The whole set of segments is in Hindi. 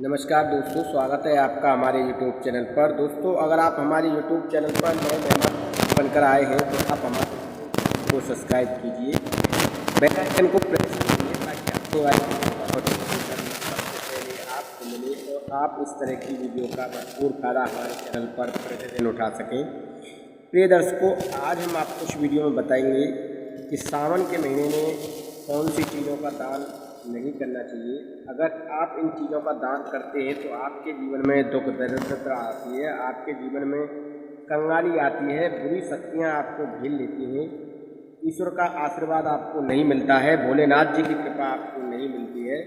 नमस्कार दोस्तों, स्वागत है आपका हमारे YouTube चैनल पर। दोस्तों, अगर आप हमारे YouTube चैनल पर नए मेहमान बनकर आए हैं तो आप हमारे चैनल को सब्सक्राइब कीजिए, बेल आइकन को प्रेस कीजिए ताकि आपको नोटिफिकेशन सबसे पहले आपको मिले और आप इस तरह की वीडियो का भरपूर फायदा हमारे चैनल पर प्रतिदिन उठा सकें। प्रिय दर्शकों, आज हम आपको इस वीडियो में बताएंगे कि सावन के महीने में कौन सी चीज़ों का दान नहीं करना चाहिए। अगर आप इन चीज़ों का दान करते हैं तो आपके जीवन में दुख दरिद्रता आती है, आपके जीवन में कंगाली आती है, बुरी शक्तियाँ आपको घेर लेती हैं, ईश्वर का आशीर्वाद आपको नहीं मिलता है, भोलेनाथ जी की कृपा आपको नहीं मिलती है।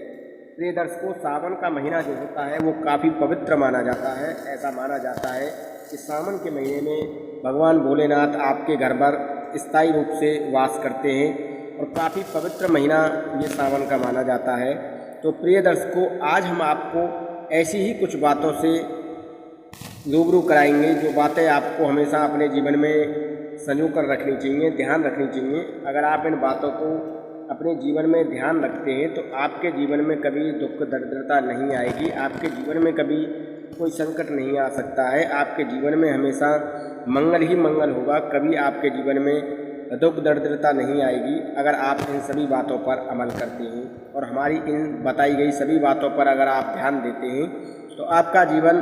प्रिय दर्शकों, सावन का महीना जो होता है वो काफ़ी पवित्र माना जाता है। ऐसा माना जाता है कि सावन के महीने में भगवान भोलेनाथ आपके घर पर स्थायी रूप से वास करते हैं और काफ़ी पवित्र महीना ये सावन का माना जाता है। तो प्रिय दर्शकों, आज हम आपको ऐसी ही कुछ बातों से रूबरू कराएंगे जो बातें आपको हमेशा अपने जीवन में संजो कर रखनी चाहिए, ध्यान रखनी चाहिए। अगर आप इन बातों को अपने जीवन में ध्यान रखते हैं तो आपके जीवन में कभी दुख दरिद्रता नहीं आएगी, आपके जीवन में कभी कोई संकट नहीं आ सकता है, आपके जीवन में हमेशा मंगल ही मंगल होगा, कभी आपके जीवन में दुख दरिद्रता नहीं आएगी अगर आप इन सभी बातों पर अमल करते हैं। और हमारी इन बताई गई सभी बातों पर अगर आप ध्यान देते हैं तो आपका जीवन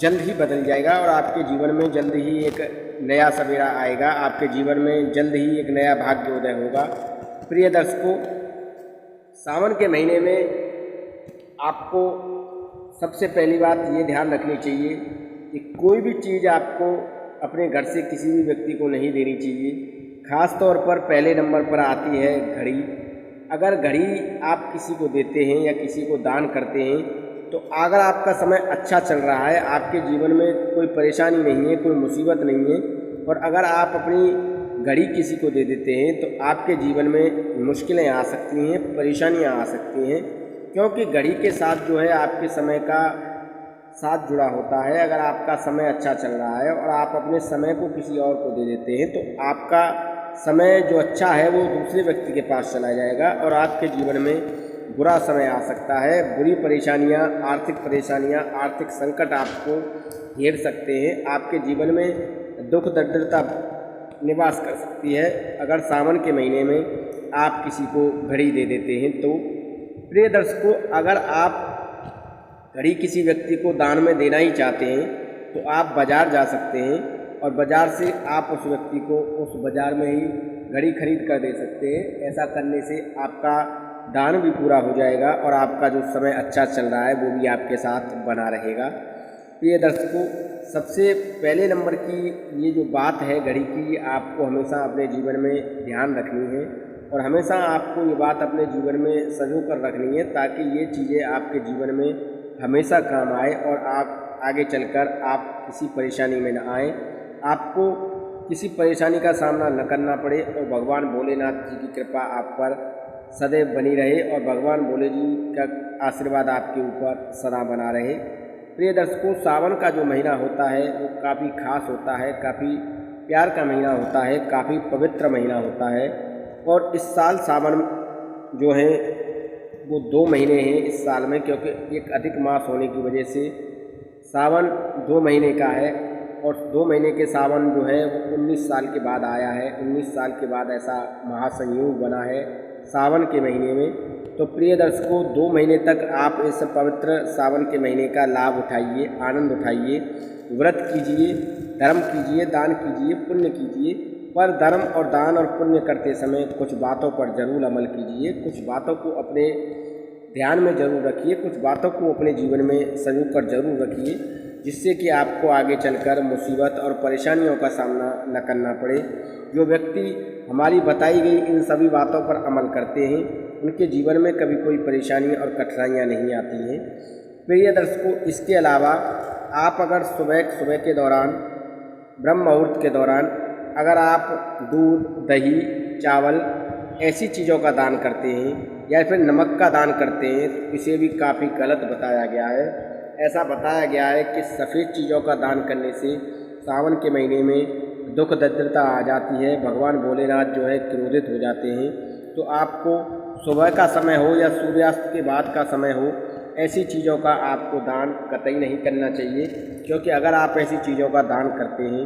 जल्द ही बदल जाएगा और आपके जीवन में जल्द ही एक नया सवेरा आएगा, आपके जीवन में जल्द ही एक नया भाग्योदय होगा। प्रिय दर्शकों, सावन के महीने में आपको सबसे पहली बात ये ध्यान रखनी चाहिए कि कोई भी चीज़ आपको अपने घर से किसी भी व्यक्ति को नहीं देनी चाहिए। ख़ास तौर पर पहले नंबर पर आती है घड़ी। अगर घड़ी आप किसी को देते हैं या किसी को दान करते हैं तो अगर आपका समय अच्छा चल रहा है, आपके जीवन में कोई परेशानी नहीं है, कोई मुसीबत नहीं है, और अगर आप अपनी घड़ी किसी को दे देते हैं तो आपके जीवन में मुश्किलें आ सकती हैं, परेशानियां आ सकती हैं, क्योंकि घड़ी के साथ जो है आपके समय का साथ जुड़ा होता है। अगर आपका समय अच्छा चल रहा है और आप अपने समय को किसी और को दे देते हैं तो आपका समय जो अच्छा है वो दूसरे व्यक्ति के पास चला जाएगा और आपके जीवन में बुरा समय आ सकता है। बुरी परेशानियां, आर्थिक संकट आपको घेर सकते हैं, आपके जीवन में दुख दरिद्रता निवास कर सकती है अगर सावन के महीने में आप किसी को घड़ी दे देते हैं तो। प्रिय दर्शकों, अगर आप घड़ी किसी व्यक्ति को दान में देना ही चाहते हैं तो आप बाज़ार जा सकते हैं और बाज़ार से आप उस व्यक्ति को उस बाज़ार में ही घड़ी खरीद कर दे सकते हैं। ऐसा करने से आपका दान भी पूरा हो जाएगा और आपका जो समय अच्छा चल रहा है वो भी आपके साथ बना रहेगा। प्रिय दर्शकों, सबसे पहले नंबर की ये जो बात है घड़ी की, आपको हमेशा अपने जीवन में ध्यान रखनी है और हमेशा आपको ये बात अपने जीवन में संजो कर रखनी है ताकि ये चीज़ें आपके जीवन में हमेशा काम आए और आप आगे चलकर आप किसी परेशानी में न आएँ, आपको किसी परेशानी का सामना न करना पड़े और भगवान भोलेनाथ जी की कृपा आप पर सदैव बनी रहे और भगवान भोले जी का आशीर्वाद आपके ऊपर सदा बना रहे। प्रिय दर्शकों, सावन का जो महीना होता है वो काफ़ी खास होता है, काफ़ी प्यार का महीना होता है, काफ़ी पवित्र महीना होता है। और इस साल सावन जो है वो 2 महीने हैं इस साल में, क्योंकि एक अधिक मास होने की वजह से सावन 2 महीने का है और 2 महीने के सावन जो है वो 19 साल के बाद आया है। 19 साल के बाद ऐसा महासंयोग बना है सावन के महीने में। तो प्रिय दर्शकों, 2 महीने तक आप इस पवित्र सावन के महीने का लाभ उठाइए, आनंद उठाइए, व्रत कीजिए, धर्म कीजिए, दान कीजिए, पुण्य कीजिए। पर धर्म और दान और पुण्य करते समय कुछ बातों पर जरूर अमल कीजिए, कुछ बातों को अपने ध्यान में जरूर रखिए, कुछ बातों को अपने जीवन में संजो कर जरूर रखिए, जिससे कि आपको आगे चलकर मुसीबत और परेशानियों का सामना न करना पड़े। जो व्यक्ति हमारी बताई गई इन सभी बातों पर अमल करते हैं उनके जीवन में कभी कोई परेशानी और कठिनाइयाँ नहीं आती हैं। प्रिय दर्शकों, इसके अलावा आप अगर सुबह के दौरान, ब्रह्म मुहूर्त के दौरान अगर आप दूध, दही, चावल ऐसी चीज़ों का दान करते हैं या फिर नमक का दान करते हैं तो इसे भी काफ़ी गलत बताया गया है। ऐसा बताया गया है कि सफ़ेद चीज़ों का दान करने से सावन के महीने में दुख दरिद्रता आ जाती है, भगवान भोलेनाथ जो है क्रोधित हो जाते हैं। तो आपको सुबह का समय हो या सूर्यास्त के बाद का समय हो, ऐसी चीज़ों का आपको दान कतई नहीं करना चाहिए, क्योंकि अगर आप ऐसी चीज़ों का दान करते हैं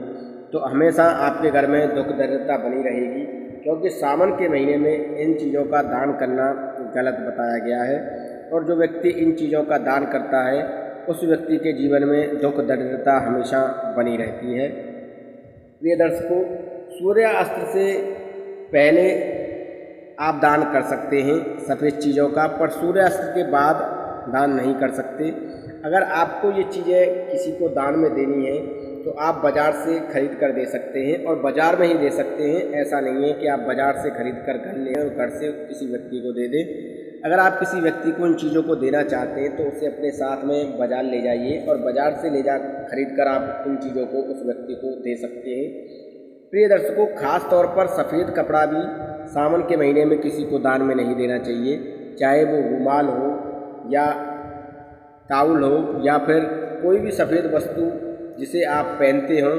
तो हमेशा आपके घर में दुख दरिद्रता बनी रहेगी, क्योंकि सावन के महीने में इन चीज़ों का दान करना गलत बताया गया है। और जो व्यक्ति इन चीज़ों का दान करता है उस व्यक्ति के जीवन में दुख दरिद्रता हमेशा बनी रहती है। प्रिय दर्शकों, सूर्यास्त से पहले आप दान कर सकते हैं सफ़ेद चीज़ों का, पर सूर्यास्त के बाद दान नहीं कर सकते। अगर आपको ये चीज़ें किसी को दान में देनी है तो आप बाज़ार से ख़रीद कर दे सकते हैं, और बाज़ार में ही दे सकते हैं। ऐसा नहीं है कि आप बाज़ार से ख़रीद कर घर लें और घर से किसी व्यक्ति को दे दें। अगर आप किसी व्यक्ति को इन चीज़ों को देना चाहते हैं तो उसे अपने साथ में बाज़ार ले जाइए, और बाज़ार से ले जा खरीद कर आप इन चीज़ों को उस व्यक्ति को दे सकते हैं। प्रिय दर्शकों, खास तौर पर सफ़ेद कपड़ा भी सावन के महीने में किसी को दान में नहीं देना चाहिए, चाहे वो रुमाल हो या टाउल हो या फिर कोई भी सफ़ेद वस्तु जिसे आप पहनते हों,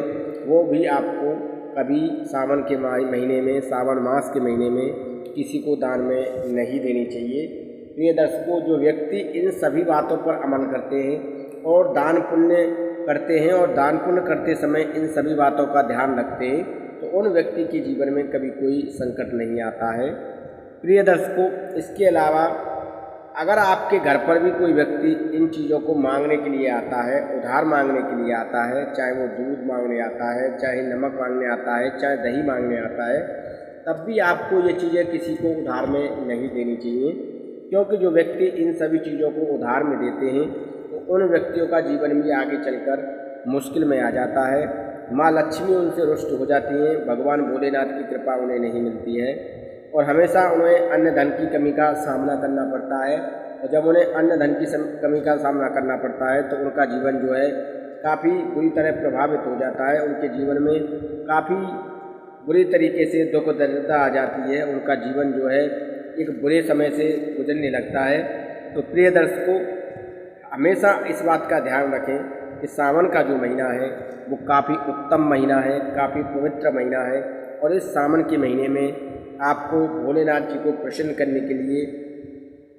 वो भी आपको कभी सावन के महीने में, सावन मास के महीने में किसी को दान में नहीं देनी चाहिए। प्रिय दर्शकों, जो व्यक्ति इन सभी बातों पर अमल करते हैं और दान पुण्य करते हैं और दान पुण्य करते समय इन सभी बातों का ध्यान रखते हैं, तो उन व्यक्ति के जीवन में कभी कोई संकट नहीं आता है। प्रिय दर्शकों, इसके अलावा अगर आपके घर पर भी कोई व्यक्ति इन चीज़ों को मांगने के लिए आता है, उधार मांगने के लिए आता है, चाहे वो दूध मांगने आता है, चाहे नमक मांगने आता है, चाहे दही मांगने आता है, तब भी आपको ये चीज़ें किसी को उधार में नहीं देनी चाहिए, क्योंकि जो व्यक्ति इन सभी चीज़ों को उधार में देते हैं तो उन व्यक्तियों का जीवन भी आगे चलकर मुश्किल में आ जाता है। माँ लक्ष्मी उनसे रुष्ट हो जाती हैं, भगवान भोलेनाथ की कृपा उन्हें नहीं मिलती है, और हमेशा उन्हें अन्न धन की कमी का सामना करना पड़ता है। और जब उन्हें अन्न धन की कमी का सामना करना पड़ता है तो उनका जीवन जो है काफ़ी बुरी तरह प्रभावित हो जाता है। उनके जीवन में काफ़ी बुरी तरीके से दुख दरिद्रता आ जाती है, उनका जीवन जो है एक बुरे समय से गुजरने लगता है। तो प्रिय दर्शकों, हमेशा इस बात का ध्यान रखें कि सावन का जो महीना है वो काफ़ी उत्तम महीना है, काफ़ी पवित्र महीना है, और इस सावन के महीने में आपको भोलेनाथ जी को प्रसन्न करने के लिए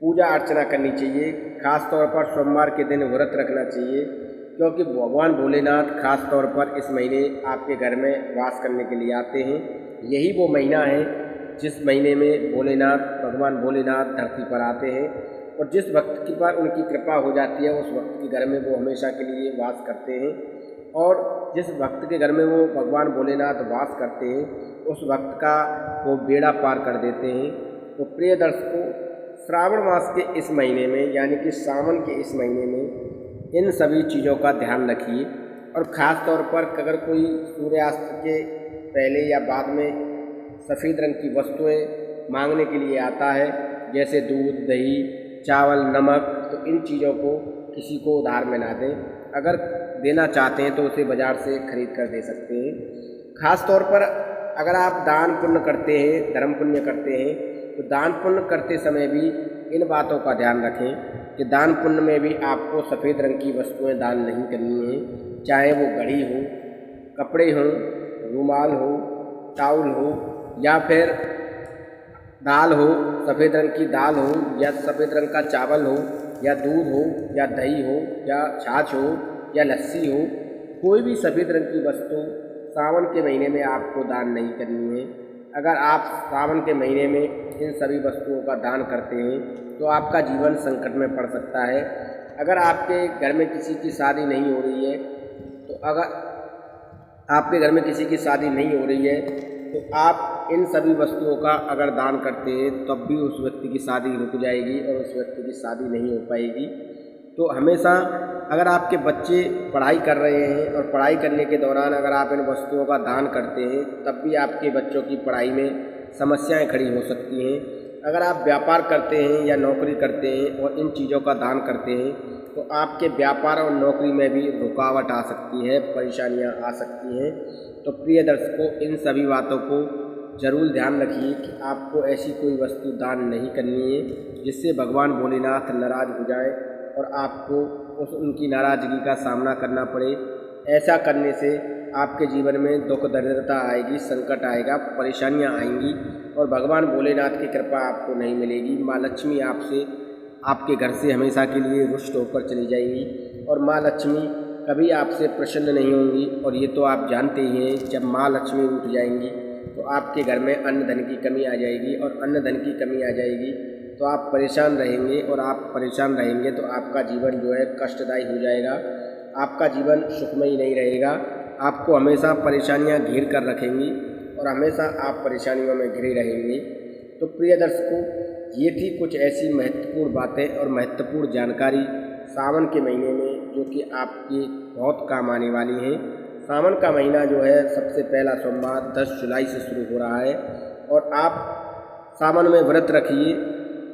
पूजा अर्चना करनी चाहिए। खास तौर पर सोमवार के दिन व्रत रखना चाहिए, क्योंकि भगवान भोलेनाथ खास तौर पर इस महीने आपके घर में वास करने के लिए आते हैं। यही वो महीना है जिस महीने में भगवान भोलेनाथ धरती पर आते हैं, और जिस भक्त की पर उनकी कृपा हो जाती है उस भक्त के घर में वो हमेशा के लिए वास करते हैं, और जिस भक्त के घर में वो भगवान भोलेनाथ वास करते हैं उस भक्त का वो बेड़ा पार कर देते हैं। तो प्रिय दर्शकों, श्रावण मास के इस महीने में यानी कि सावन के इस महीने में इन सभी चीज़ों का ध्यान रखिए, और ख़ास तौर पर अगर कोई सूर्यास्त के पहले या बाद में सफ़ेद रंग की वस्तुएं मांगने के लिए आता है, जैसे दूध, दही, चावल, नमक, तो इन चीज़ों को किसी को उधार में ना दें। अगर देना चाहते हैं तो उसे बाज़ार से खरीद कर दे सकते हैं। ख़ास तौर पर अगर आप दान पुण्य करते हैं, धर्म पुण्य करते हैं, तो दान पुण्य करते समय भी इन बातों का ध्यान रखें कि दान पुण्य में भी आपको सफ़ेद रंग की वस्तुएं दान नहीं करनी हैं, चाहे वो घड़ी हो, कपड़े हों, रुमाल हो, टाउल हो, या फिर दाल हो, सफ़ेद रंग की दाल हो, या सफ़ेद रंग का चावल हो, या दूध हो, या दही हो, या छाछ हो, या लस्सी हो। कोई भी सफ़ेद रंग की वस्तु सावन के महीने में आपको दान नहीं करनी है। अगर आप सावन के महीने में इन सभी वस्तुओं का दान करते हैं तो आपका जीवन संकट में पड़ सकता है। अगर आपके घर में किसी की शादी नहीं हो रही है तो आप इन सभी वस्तुओं का अगर दान करते हैं तब भी उस व्यक्ति की शादी रुक जाएगी और उस व्यक्ति की शादी नहीं हो पाएगी। तो हमेशा अगर आपके बच्चे पढ़ाई कर रहे हैं और पढ़ाई करने के दौरान अगर आप इन वस्तुओं का दान करते हैं तब भी आपके बच्चों की पढ़ाई में समस्याएं खड़ी हो सकती हैं। अगर आप व्यापार करते हैं या नौकरी करते हैं और इन चीज़ों का दान करते हैं तो आपके व्यापार और नौकरी में भी रुकावट आ सकती है, परेशानियां आ सकती हैं। तो प्रिय दर्शकों, इन सभी बातों को ज़रूर ध्यान रखिए कि आपको ऐसी कोई वस्तु दान नहीं करनी है जिससे भगवान भोलेनाथ नाराज़ हो जाए और आपको उनकी नाराज़गी का सामना करना पड़े। ऐसा करने से आपके जीवन में दुख दरिद्रता आएगी, संकट आएगा, परेशानियां आएंगी और भगवान भोलेनाथ की कृपा आपको नहीं मिलेगी। माँ लक्ष्मी आपसे आपके घर से हमेशा के लिए रुष्ट होकर चली जाएंगी और माँ लक्ष्मी कभी आपसे प्रसन्न नहीं होंगी। और ये तो आप जानते ही हैं, जब माँ लक्ष्मी उठ जाएंगी तो आपके घर में अन्न धन की कमी आ जाएगी, और अन्न धन की कमी आ जाएगी तो आप परेशान रहेंगे, और आप परेशान रहेंगे तो आपका जीवन जो है कष्टदायी हो जाएगा, आपका जीवन सुखमय नहीं रहेगा। आपको हमेशा परेशानियां घेर कर रखेंगी और हमेशा आप परेशानियों में घिरे रहेंगे। तो प्रिय दर्शकों, ये थी कुछ ऐसी महत्वपूर्ण बातें और महत्वपूर्ण जानकारी सावन के महीने में, जो कि आपके बहुत काम आने वाली हैं। सावन का महीना जो है सबसे पहला सोमवार 10 जुलाई से शुरू हो रहा है, और आप सावन में व्रत रखिए,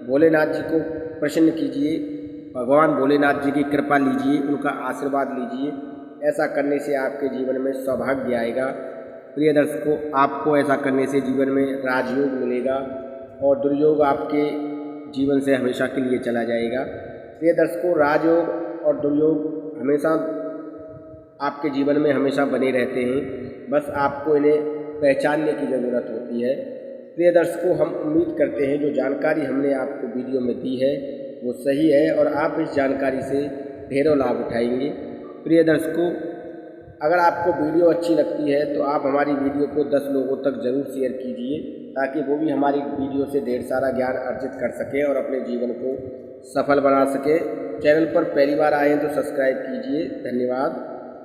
भोलेनाथ जी को प्रसन्न कीजिए, भगवान भोलेनाथ जी की कृपा लीजिए, उनका आशीर्वाद लीजिए। ऐसा करने से आपके जीवन में सौभाग्य आएगा। प्रिय दर्शकों, आपको ऐसा करने से जीवन में राजयोग मिलेगा और दुर्योग आपके जीवन से हमेशा के लिए चला जाएगा। प्रिय दर्शकों, राजयोग और दुर्योग हमेशा आपके जीवन में हमेशा बने रहते हैं, बस आपको इन्हें पहचानने की ज़रूरत होती है। प्रिय दर्शकों, हम उम्मीद करते हैं जो जानकारी हमने आपको वीडियो में दी है वो सही है और आप इस जानकारी से ढेरों लाभ उठाएंगे। प्रिय दर्शकों, अगर आपको वीडियो अच्छी लगती है तो आप हमारी वीडियो को 10 लोगों तक ज़रूर शेयर कीजिए, ताकि वो भी हमारी वीडियो से ढेर सारा ज्ञान अर्जित कर सकें और अपने जीवन को सफल बना सकें। चैनल पर पहली बार आए हैं तो सब्सक्राइब कीजिए। धन्यवाद।